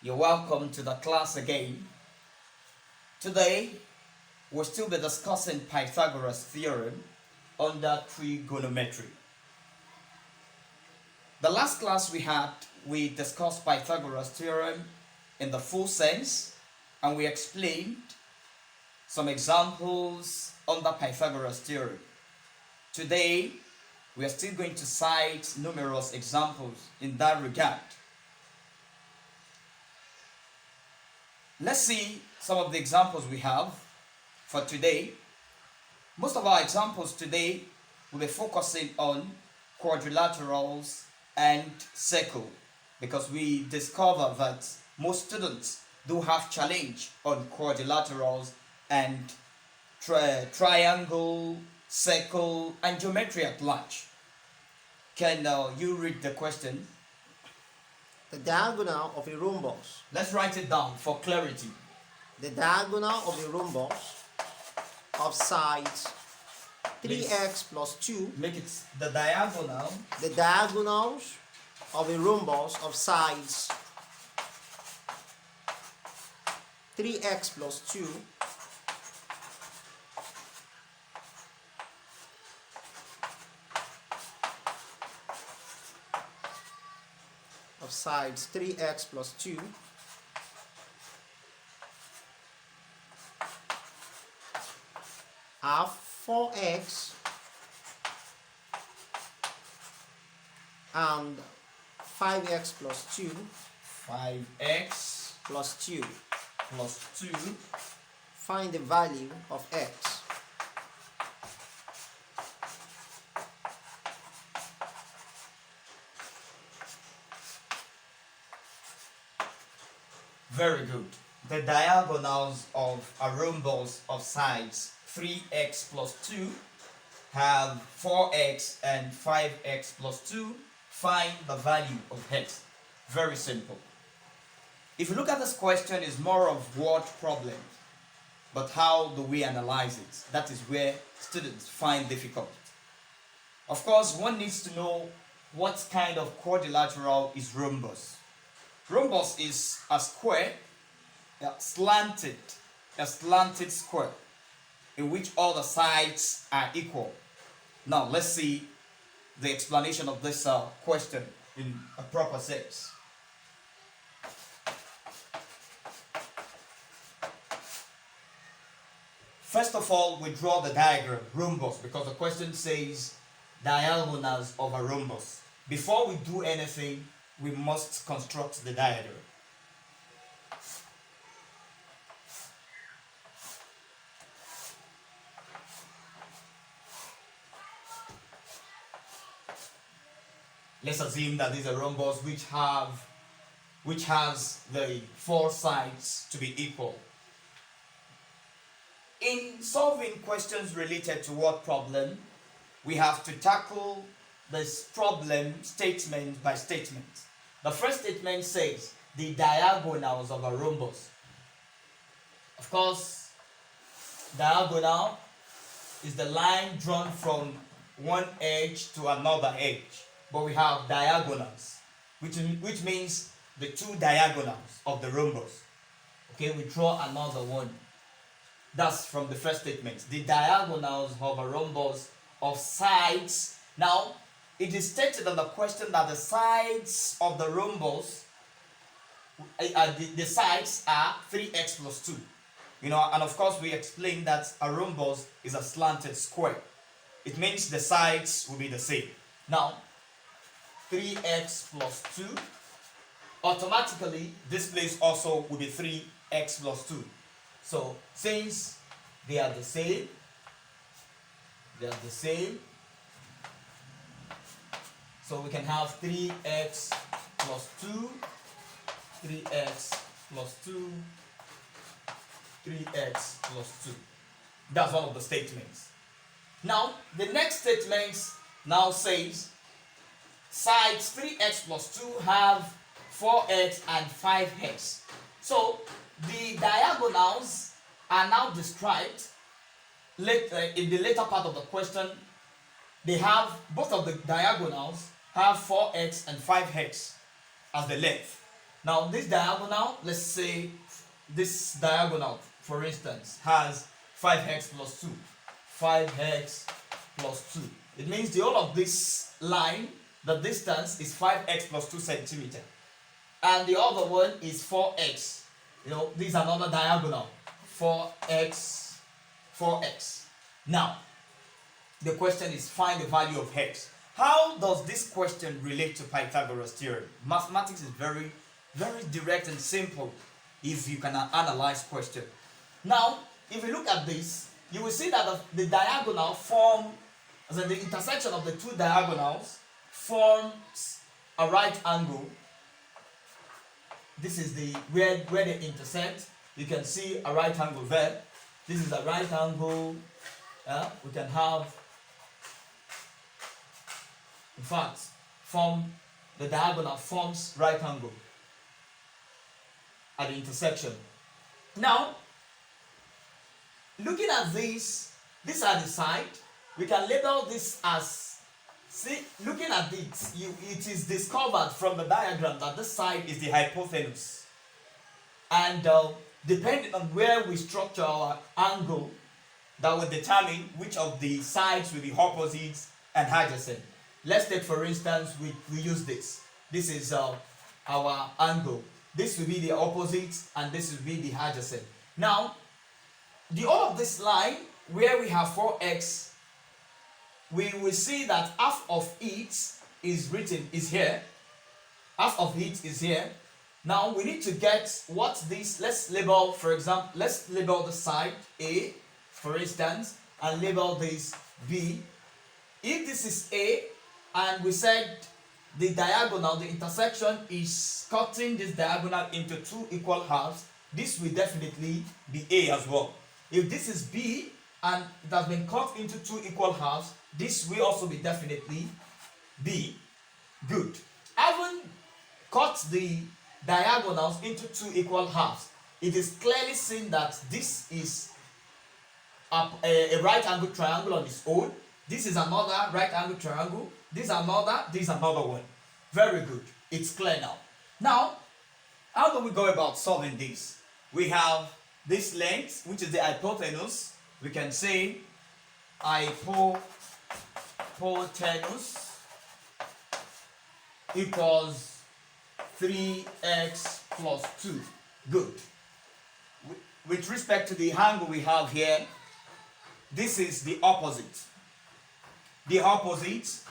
You're welcome to the class again. Today, we'll still be discussing Pythagoras Theorem under trigonometry. The last class we discussed Pythagoras Theorem in the full sense, and we explained some examples under Pythagoras Theorem. Today, we are still going to cite numerous examples in that regard. Let's see some of the examples we have for today. Most of our examples today will be focusing on quadrilaterals and circle, because we discover that most students do have challenge on quadrilaterals and triangle, circle, and geometry at large. Can you read the question? The diagonal of a rhombus. Let's write it down for clarity. The diagonal of a rhombus of sides 3x plus 2. Make it the diagonal. The diagonals of a rhombus of sides 3x plus 2 of sides 3x plus 2 are 4x and 5x plus 2 5x plus 2. plus 2. Find the value of x. Very good. The diagonals of a rhombus of sides 3x plus 2 have 4x and 5x plus 2. Find the value of x. Very simple. If you look at this question, it's more of word problem. But how do we analyze it? That is where students find difficult. Of course, one needs to know what kind of quadrilateral is rhombus. Rhombus is a square, a slanted square in which all the sides are equal. Now let's see the explanation of this question in a proper sense. First of all, we draw the diagram, rhombus, because the question says diagonals of a rhombus. Before we do anything, we must construct the diagram. Let's assume that this is a rhombus which has the four sides to be equal. In solving questions related to word problem, we have to tackle this problem statement by statement. The first statement says the diagonals of a rhombus. Of course, diagonal is the line drawn from one edge to another edge. But we have diagonals, which means the two diagonals of the rhombus. Okay, we draw another one. That's from the first statement. The diagonals of a rhombus of sides. Now, it is stated on the question that the sides of the rhombus, the sides are 3x plus 2. And of course we explained that a rhombus is a slanted square. It means the sides will be the same. Now, 3x plus 2, automatically this place also will be 3x plus 2. So since they are the same, so we can have 3x plus 2, 3x plus 2, 3x plus 2. That's one of the statements. Now, the next statement now says sides 3x plus 2 have 4x and 5x. So, the diagonals are now described in the later part of the question. They have, both of the diagonals have 4x and 5x as the length. Now this diagonal, let's say this diagonal, for instance, has 5x plus 2. 5x plus 2. It means the whole of this line, the distance is 5x plus 2 centimeter. And the other one is 4x. You know, this is another diagonal. 4x, 4x. Now, the question is find the value of x. How does this question relate to Pythagoras theorem? Mathematics is very, very direct and simple if you can analyze question. Now, if you look at this, you will see that the diagonal form, as in the intersection of the two diagonals, forms a right angle. This is the where they intersect. You can see a right angle there. This is a right angle. We can have, in fact, form the diagonal forms right angle at the intersection. Now, looking at this, these are the side. We can label this as, see, looking at it, it is discovered from the diagram that this side is the hypotenuse. And depending on where we structure our angle, that will determine which of the sides will be opposites and adjacent. Let's take, for instance, we use this. This is our angle. This will be the opposite and this will be the adjacent. Now, the whole of this line where we have 4x, we will see that half of it is here. Half of it is here. Now we need to get what this, let's label, for example, let's label the side A, for instance, and label this B. If this is A, and we said the diagonal, the intersection is cutting this diagonal into two equal halves, this will definitely be A as well. If this is B, and it has been cut into two equal halves, this will also be definitely B. Good. Having cut the diagonals into two equal halves, it is clearly seen that this is a right angle triangle on its own. This is another right angle triangle. This is another one. Very good. It's clear now. Now, how do we go about solving this? We have this length, which is the hypotenuse. We can say hypotenuse equals 3x plus 2. Good. With respect to the angle we have here, this is the opposite. The opposite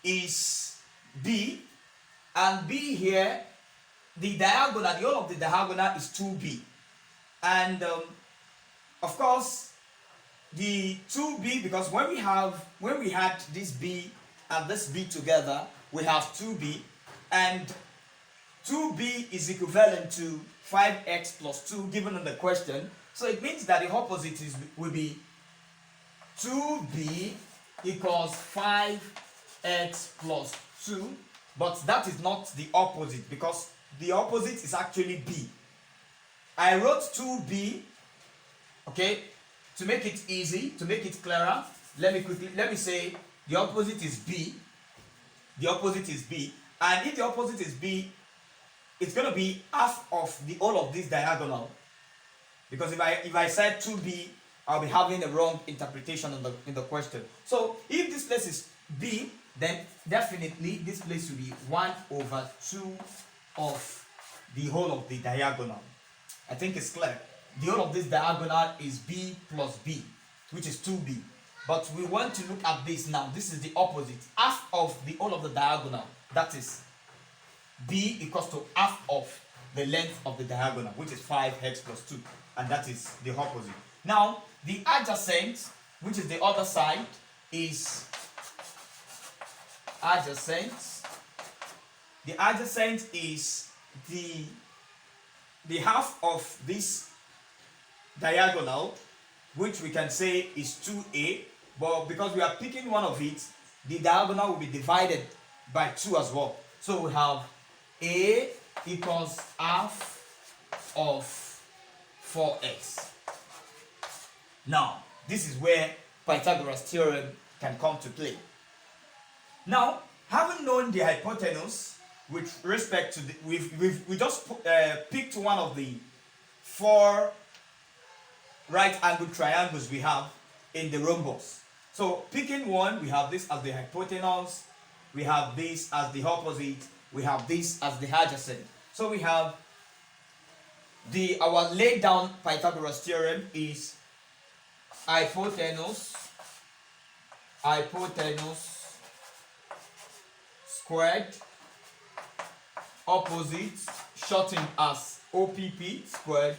is B, and B here, the diagonal, the whole of the diagonal is 2B. And of course, the 2B, because when we had this B and this B together, we have 2B, and 2B is equivalent to 5x plus 2 given in the question. So it means that the opposite will be 2B equals 5x plus 2, but that is not the opposite because the opposite is actually B. I wrote 2B, okay, to make it easy, to make it clearer. Let me say the opposite is B. The opposite is B, and if the opposite is B, it's going to be half of the whole of this diagonal. Because if I said 2B, I'll be having a wrong interpretation in the question. So if this place is B, then definitely this place will be 1 over 2 of the whole of the diagonal. I think it's clear. The whole of this diagonal is B plus B, which is 2B. But we want to look at this now. This is the opposite. Half of the whole of the diagonal, that is B equals to half of the length of the diagonal, which is 5x plus 2. And that is the opposite. Now, the adjacent, which is the other side, is adjacent. The adjacent is the half of this diagonal, which we can say is 2a, but because we are picking one of it, the diagonal will be divided by 2 as well. So we have a equals half of 4x. Now, this is where Pythagoras theorem can come to play. Now, having known the hypotenuse with respect to the, we just picked one of the four right angled triangles we have in the rhombus. So picking one, we have this as the hypotenuse, we have this as the opposite, we have this as the adjacent. So we have our laid down Pythagoras theorem is hypotenuse squared opposite shortened as OPP squared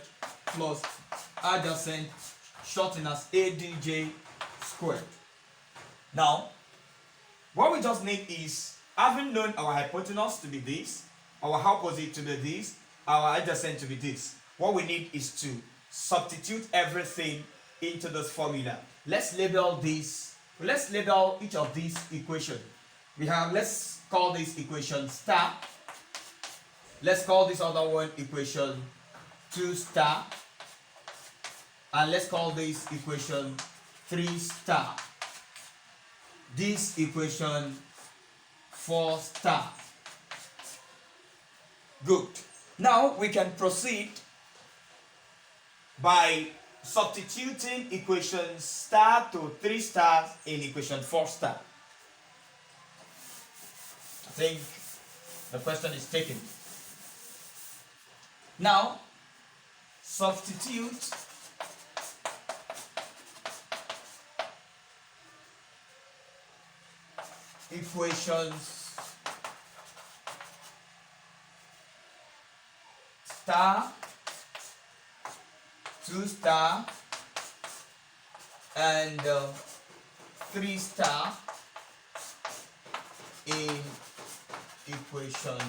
plus adjacent shortened as ADJ squared. Now, what we just need is, having known our hypotenuse to be this, our opposite to be this, our adjacent to be this, what we need is to substitute everything into this formula. Let's label each of these equations. Let's call this equation star. Let's call this other one equation 2 star. And let's call this equation 3 star. This equation 4 star. Good. Now we can proceed by substituting equation star to 3 stars in equation 4 star. I think the question is taken. Now, substitute equations star, 2 star, and 3 star in equation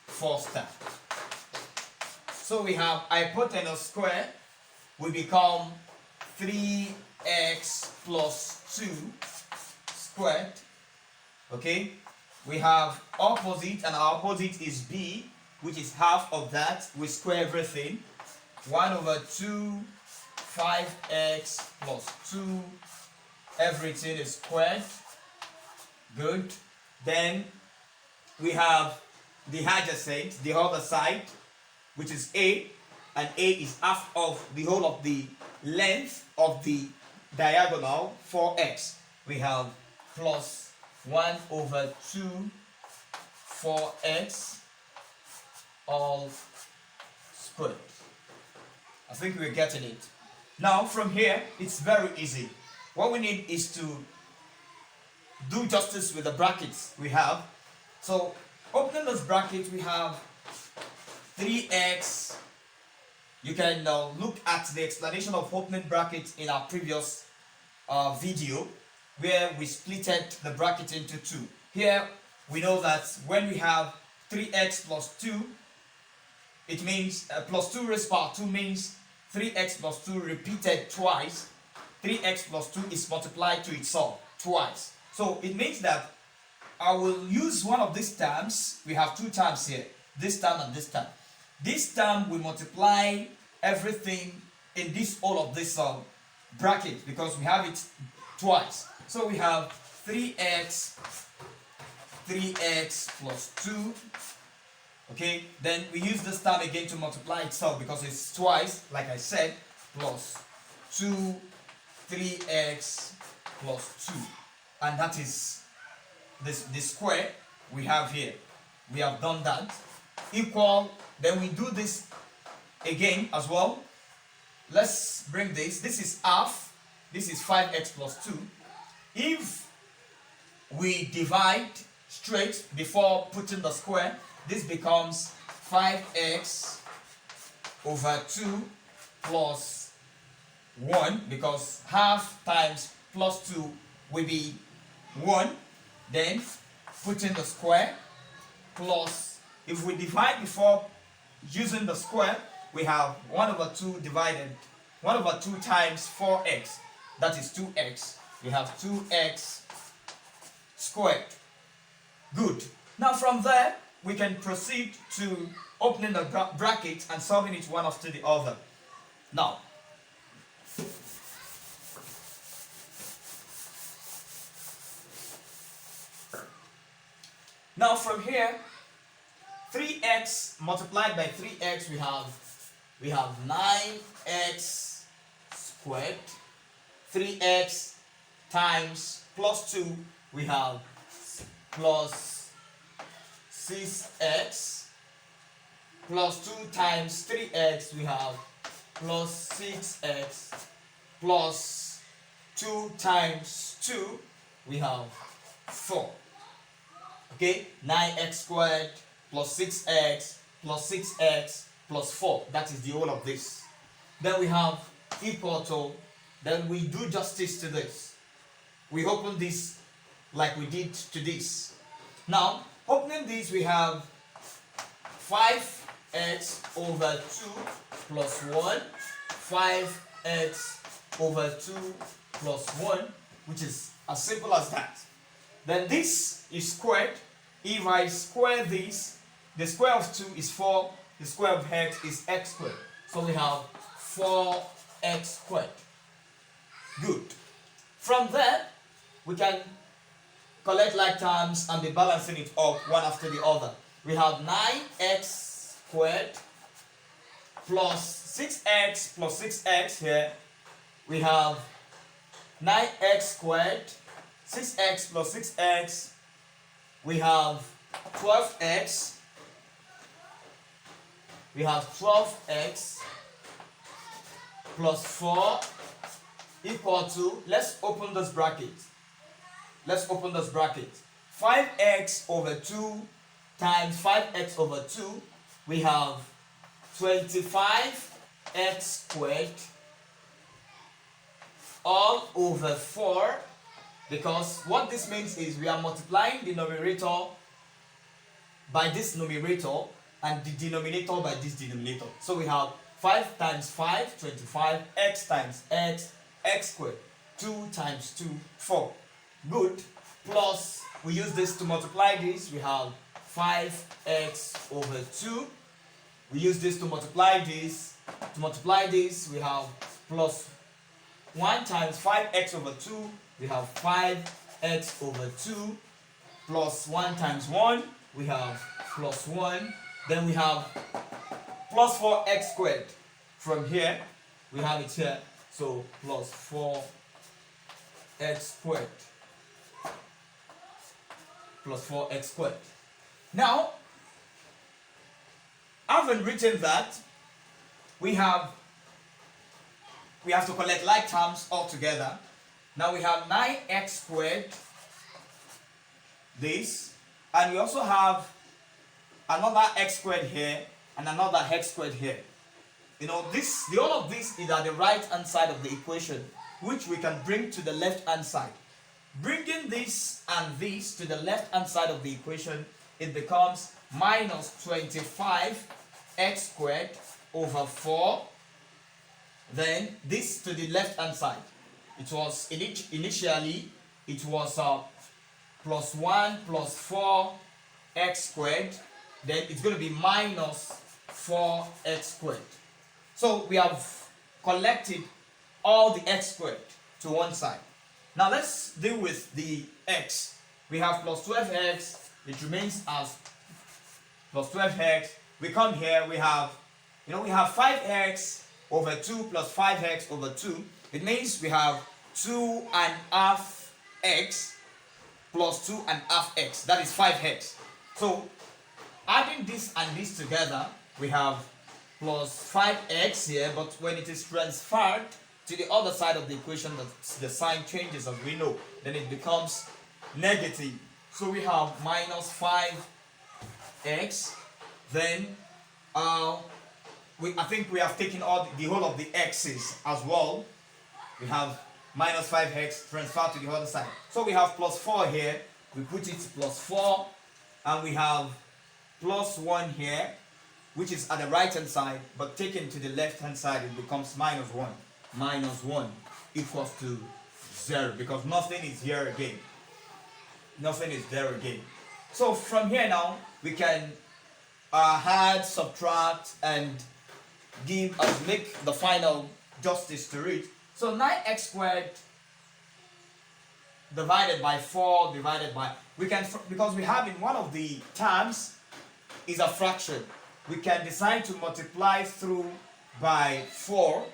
4 star. So we have hypotenuse squared will become 3x plus 2 squared. Okay, we have opposite, and our opposite is b, which is half of that. We square everything. 1/2 5x plus 2, everything is squared. Good. Then we have the adjacent, the other side, which is a, and a is half of the whole of the length of the diagonal 4x. We have plus 1/2 4x all squared. I think we're getting it. Now from here, it's very easy. What we need is to do justice with the brackets we have. So opening those brackets, we have 3x. You can look at the explanation of opening brackets in our previous video, where we splitted the bracket into 2. Here we know that when we have 3x plus 2, it means plus 2 raised to power 2 means 3x plus 2 repeated twice. 3x plus 2 is multiplied to itself twice. So it means that I will use one of these terms. We have 2 terms here, this term and this term. This term will multiply everything in this all of this bracket, because we have it twice. So we have 3x plus 2. Okay, then we use this term again to multiply itself because it's twice, like I said, plus 2 3x plus 2, and that is the square we have here. We have done that. Equal, then we do this again as well. Let's bring this. This is half. This is 5x plus 2. If we divide straight before putting the square, this becomes 5x over 2 plus 1, because half times plus 2 will be 1. Then put in the square plus, if we divide before using the square, we have 1/2 divided 1/2 times 4x, that is 2x. We have 2x squared. Good. Now from there we can proceed to opening the bracket and solving it one after the other. Now, Now from here, 3x multiplied by 3x, we have 9x squared. 3x times plus 2, we have plus 6x, plus 2 times 3x, we have plus 6x, plus 2 times 2, we have 4. Okay, 9x squared plus 6x plus 6x plus 4. That is the whole of this. Then we have equal to, then we do justice to this. We open this like we did to this. Now, opening this, we have 5x over 2 plus 1, 5x over 2 plus 1, which is as simple as that. Then this is squared. If I square this, the square of 2 is 4, the square of x is x squared. So we have 4x squared. Good. From there, we can collect like terms and be balancing it up one after the other. We have 9x squared plus 6x plus 6x here. We have 9x squared, 6x plus 6x. We have 12x. We have 12x plus 4 equal to, let's open this bracket. Let's open this bracket. 5x over 2 times 5x over 2, we have 25x squared all over 4, because what this means is we are multiplying the numerator by this numerator and the denominator by this denominator. So we have 5 times 5, 25, x times x, x squared, 2 times 2, 4. Good. Plus, we use this to multiply this. We have 5x over 2. We use this to multiply this. To multiply this, we have plus 1 times 5x over 2. We have 5x over 2 plus 1 times 1. We have plus 1. Then we have plus 4x squared. From here, we have it here. So plus 4x squared. Plus 4x squared. Now, having written that, we have to collect like terms all together. Now we have 9x squared, this, and we also have another x squared here and another x squared here. You know, this, the all of this is at the right hand side of the equation, which we can bring to the left hand side. Bringing this and this to the left hand side of the equation, it becomes minus 25x squared over 4. Then this to the left hand side. It was initially it was plus 1 plus 4x squared. Then it's going to be minus 4x squared. So we have collected all the x squared to one side. Now let's deal with the x. We have plus 12x. It remains as plus 12x. We come here. We have 5x over 2 plus 5x over 2. It means we have 2.5 x plus 2.5 x. That is 5x. So adding this and this together, we have plus 5x here. But when it is transferred to the other side of the equation, the sign changes, as we know. Then it becomes negative. So we have minus 5x. Then I think we have taken all the whole of the x's as well. We have minus 5x transferred to the other side. So we have plus 4 here. We put it plus 4. And we have plus 1 here, which is at the right hand side. But taken to the left hand side, it becomes minus 1. Minus 1 equals to 0, because nothing is here again. Nothing is there again. So from here now, we can add, subtract, and make the final justice to it. So 9x squared divided by 4 divided by we can, because we have in one of the terms is a fraction, we can decide to multiply through by 4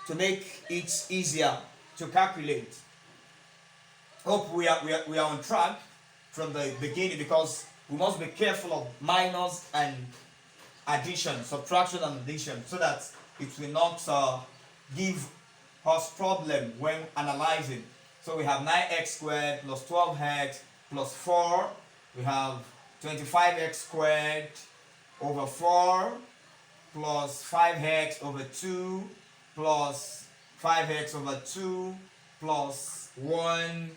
to make it easier to calculate. Hope we are on track from the beginning, because we must be careful of minus and addition, subtraction and addition, so that it will not give us problem when analyzing. So we have 9x squared plus 12x plus 4. We have 25x squared over 4 plus 5x over 2 plus 5x over 2 plus 1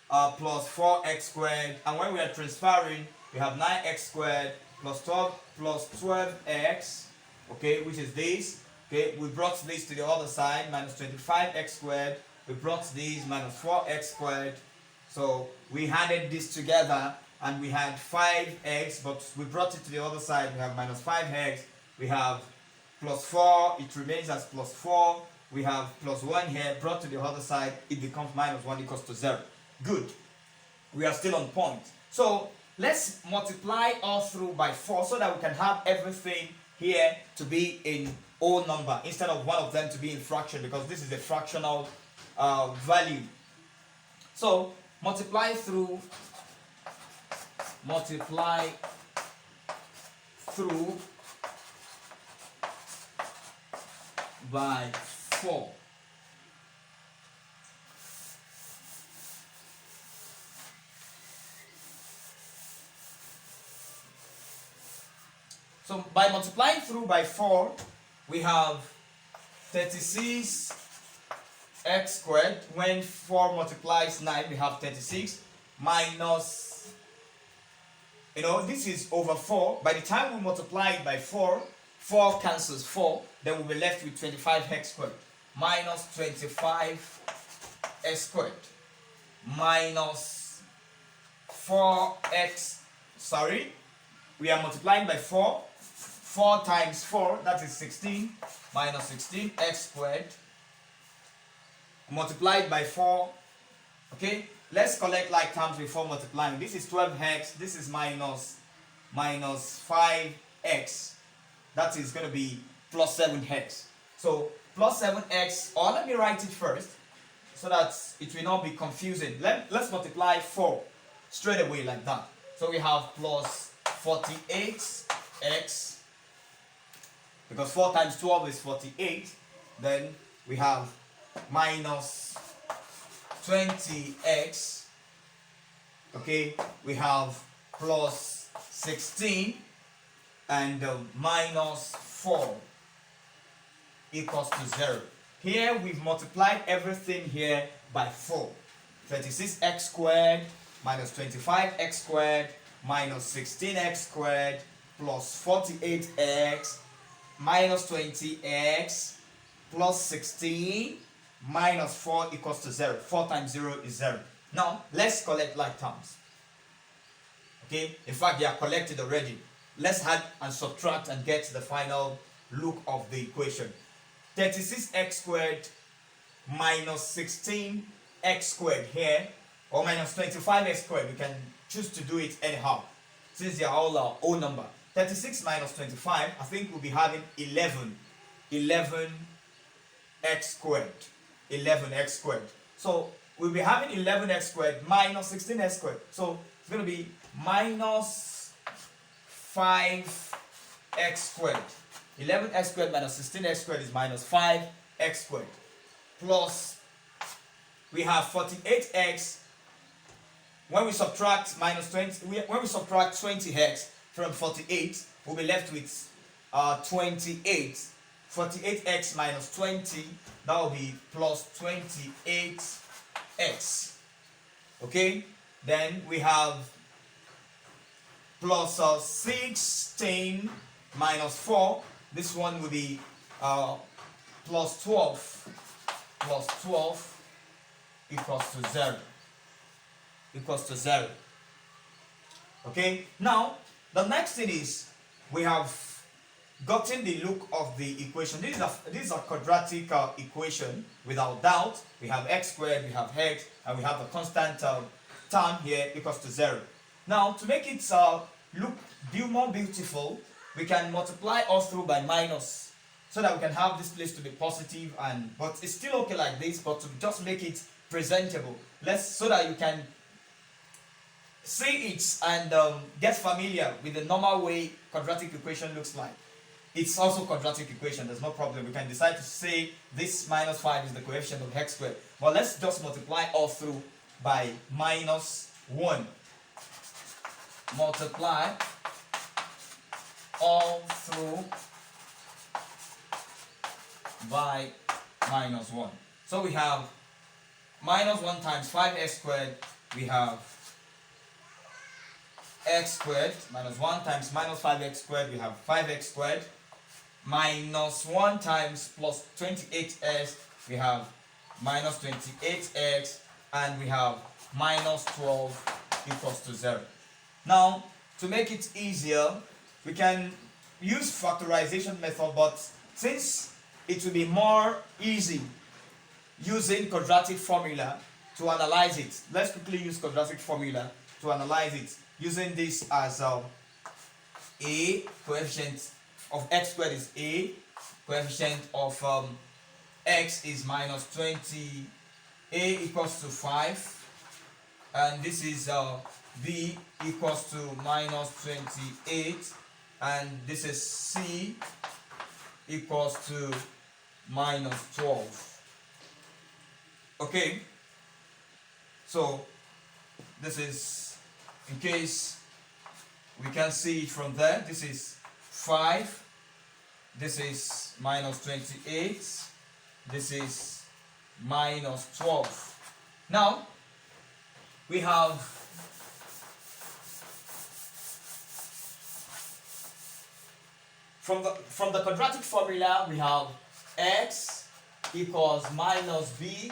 plus 4x squared. And when we are transferring, we have 9x squared plus 12x, okay, which is this. Okay, we brought this to the other side, minus 25x squared. We brought this minus 4x squared. So we added this together and we had 5x, but we brought it to the other side. We have minus 5x. We have plus 4. It remains as plus 4. We have plus 1 here. Brought to the other side, it becomes minus 1 equals to 0. Good. We are still on point. So let's multiply all through by 4 so that we can have everything here to be in whole number instead of one of them to be in fraction, because this is a fractional value. So multiply through by 4. So by multiplying through by 4, we have 36x squared. When 4 multiplies 9, we have 36 minus, this is over 4. By the time we multiply it by 4, 4 cancels 4, then we'll be left with 25x squared minus 25x squared minus 4x, we are multiplying by 4. 4 times 4, that is 16, minus 16x squared multiplied by 4. Okay, let's collect like terms before multiplying. This is 12x, this is minus 5x, that is going to be plus 7x. So plus 7x, or let me write it first so that it will not be confusing. Let's multiply 4 straight away like that. So we have plus 48x, because 4 times 12 is 48. Then we have minus 20x. Okay, we have plus 16 and minus 4 equals to 0. Here we've multiplied everything here by 4. 36x squared minus 25x squared minus 16x squared plus 48x minus 20x plus 16 minus 4 equals to 0. 4 times 0 is 0. Now, let's collect like terms. Okay, in fact, they are collected already. Let's add and subtract and get the final look of the equation. 36x squared minus 16x squared here, or minus 25x squared. We can choose to do it anyhow, since they are all our own number. 36 minus 25, I think we'll be having 11x squared. 11x squared. So we'll be having 11x squared minus 16x squared. So it's going to be minus 5x squared. 11x squared minus 16x squared is minus 5x squared. Plus, we have 48x. When we subtract minus 20, when we subtract 20x from 48, we'll be left with 28. 48x minus 20, that will be plus 28x. Okay, then we have plus 16 minus 4. This one will be plus 12. Plus 12 equals to 0. Equals to 0. Okay, now the next thing is we have gotten the look of the equation. This is a quadratic equation without doubt. We have x squared, we have x, and we have the constant term here equals to 0. Now, to make it look more beautiful, we can multiply all through by minus, so that we can have this place to be positive, but it's still okay like this, but to just make it presentable, so that you can see it and get familiar with the normal way quadratic equation looks like. It's also quadratic equation, there's no problem. We can decide to say this minus 5 is the coefficient of x squared, but let's just multiply all through by minus 1. Multiply all through by minus 1. So we have minus 1 times 5x squared, we have x squared, minus 1 times minus 5x squared, we have 5x squared, minus 1 times plus 28x, we have minus 28x, and we have minus 12 equals to 0. Now, to make it easier, we can use factorization method, but since it will be more easy using quadratic formula to analyze it, let's quickly use quadratic formula to analyze it, using this as a coefficient of x squared is a, coefficient of x is minus 20, a equals to 5, and this is b equals to minus 28, and this is c equals to minus 12. Okay, so this is, in case we can see it from there, this is 5, this is minus 28, this is minus 12. Now we have from the quadratic formula, we have x equals minus b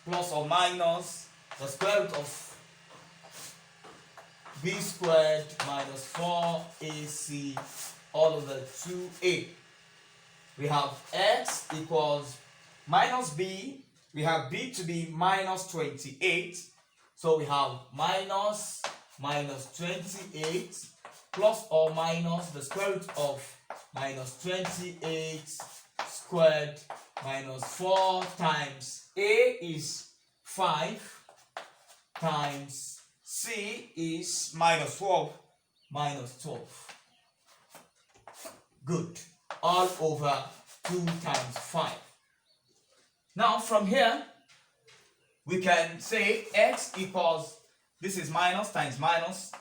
plus or minus the square root of b squared minus 4ac all over 2a. We have x equals minus b, we have b to be minus 28, so we have minus 28 plus or minus the square root of minus 28 squared minus 4 times a is 5 times c is minus 12. Good. All over 2 times 5. Now from here we can say x equals, this is minus times minus,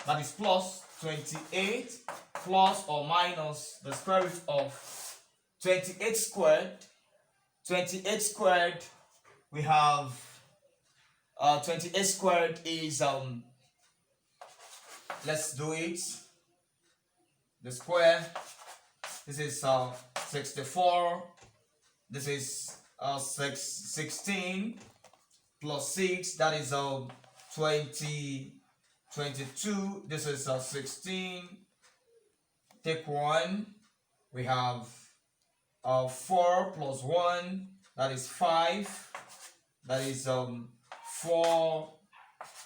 that is plus 28 plus or minus the square root of 28 squared. 28 squared, we have 28 squared is let's do it, the square, this is 64, this is 16 plus 6, that is 22, this is 16, take 1, we have 4 plus 1, that is 5, that is 4,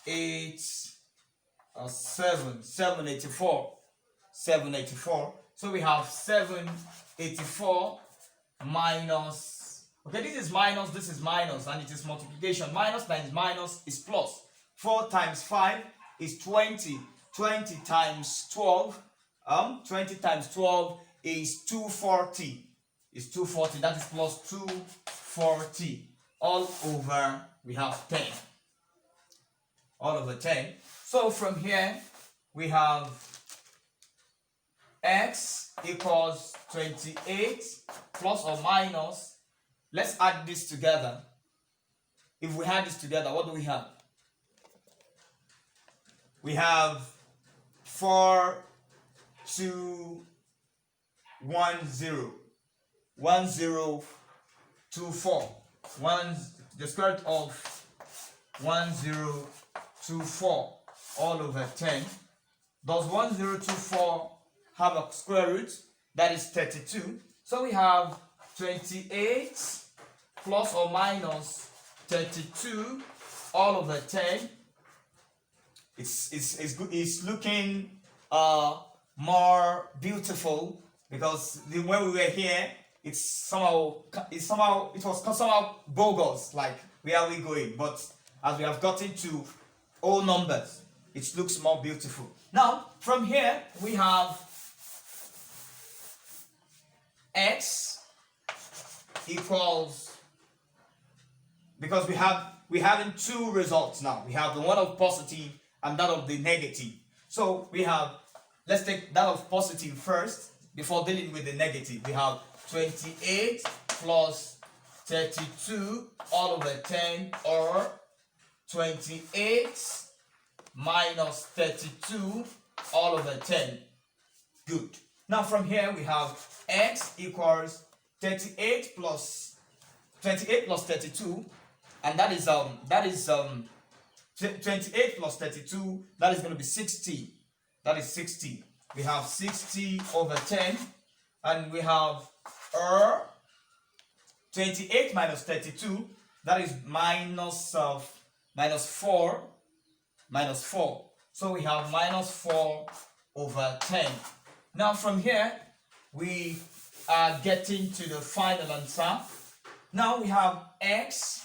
8, 784. So we have 784 minus, okay, this is minus, this is minus, and it is multiplication. Minus times minus is plus. 4 times 5 is 20. 20 times 12, 20 times 12 is 240. Is 240, that is plus 240. All over, we have 10. All over 10. So from here, we have x equals 28 plus or minus. Let's add this together. If we add this together, what do we have? We have 4, 2, 1, 0. 1024. The square root of 1024 all over 10. Does 1024 have a square root? That is 32. So we have 28 plus or minus 32 all over 10. it's good. It's looking more beautiful because when we were here, it was somehow bogus. Like, where are we going? But as we have gotten to all numbers, it looks more beautiful. Now from here we have x equals, because we're having two results now. We have the one of positive and that of the negative. So we have, let's take that of positive first before dealing with the negative. We have 28 plus 32 all over 10, or 28 minus 32 all over 10. Good. Now from here we have x equals 28 plus 32, and that is 28 plus 32, that is going to be 60. That is 60. We have 60 over 10, and we have 28 minus 32, that is minus 4. So we have minus 4 over 10. Now from here we are getting to the final answer. Now we have x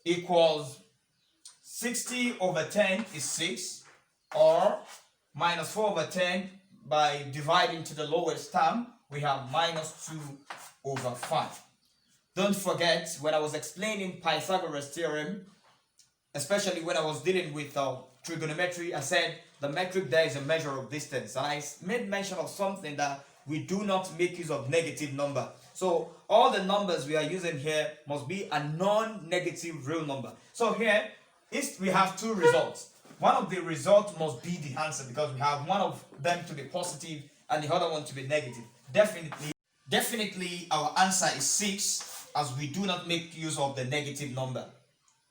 equals 60 over 10 is 6, or minus 4 over 10 by dividing to the lowest term, we have minus 2 over 5. Don't forget, when I was explaining Pythagoras Theorem, especially when I was dealing with trigonometry, I said the metric there is a measure of distance, and I made mention of something that we do not make use of negative number. So all the numbers we are using here must be a non-negative real number. So here we have two results. One of the results must be the answer, because we have one of them to be positive and the other one to be negative. Definitely our answer is 6, as we do not make use of the negative number.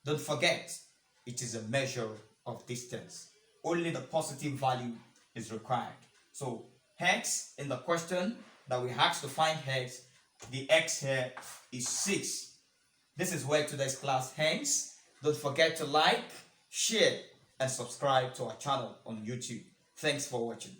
Don't forget, it is a measure of distance. Only the positive value is required. So hence, in the question that we asked to find x, the x here is 6. This is where today's class ends. Don't forget to like, share, and subscribe to our channel on YouTube. Thanks for watching.